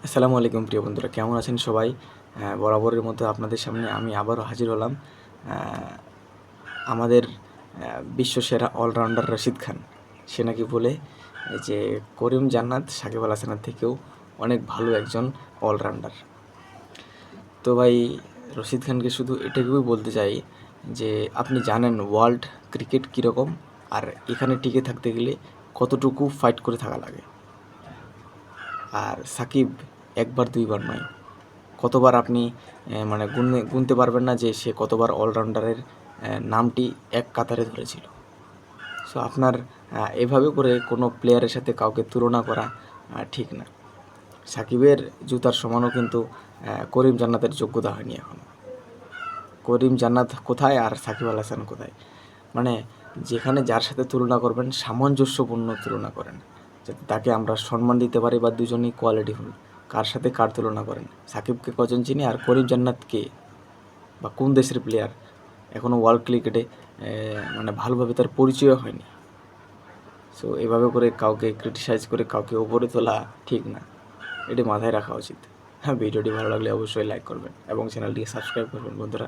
আসসালামু আলাইকুম প্রিয় বন্ধুরা, কেমন আছেন সবাই? বরাবরের মতো আপনাদের সামনে আমি আবারও হাজির হলাম। আমাদের বিশ্বসেরা অলরাউন্ডার রশিদ খান, সে নাকি বলে যে করিম জান্নাত সাকিব আল হাসানের থেকেও অনেক ভালো একজন অলরাউন্ডার। তো ভাই, রশিদ খানকে শুধু এটুকুই বলতে চাই যে আপনি জানেন ওয়ার্ল্ড ক্রিকেট কীরকম, আর এখানে টিকে থাকতে গেলে কতটুকু ফাইট করে থাকা লাগে। আর সাকিব একবার দুইবার নয়, কতবার আপনি মানে গুনতে পারবেন না যে সে কতবার অলরাউন্ডারের নামটি এক কাতারে ধরেছিল। সো আপনার এভাবে করে কোনো প্লেয়ারের সাথে কাউকে তুলনা করা ঠিক না। সাকিবের জুতার সমানও কিন্তু করিম জান্নাতের যোগ্যতা হয়নি এখনও। করিম জান্নাত কোথায় আর সাকিব আল হাসান কোথায়? মানে যেখানে যার সাথে তুলনা করবেন সামঞ্জস্যপূর্ণ তুলনা করেন, যাতে তাকে আমরা সম্মান দিতে পারি, বা দুজনেই কোয়ালিটিফুল। কার সাথে কার তুলনা করেন? সাকিবকে কজন চিনি, আর করিম জান্নাত কে বা কোন দেশের প্লেয়ার? এখনও ওয়ার্ল্ড ক্রিকেটে মানে ভালোভাবে তার পরিচয় হয়নি। সো এভাবে করে কাউকে ক্রিটিসাইজ করে কাউকে ওপরে তোলা ঠিক না, এটি মাথায় রাখা উচিত। হ্যাঁ, ভিডিওটি ভালো লাগলে অবশ্যই লাইক করবেন এবং চ্যানেলটিকে সাবস্ক্রাইব করবেন বন্ধুরা।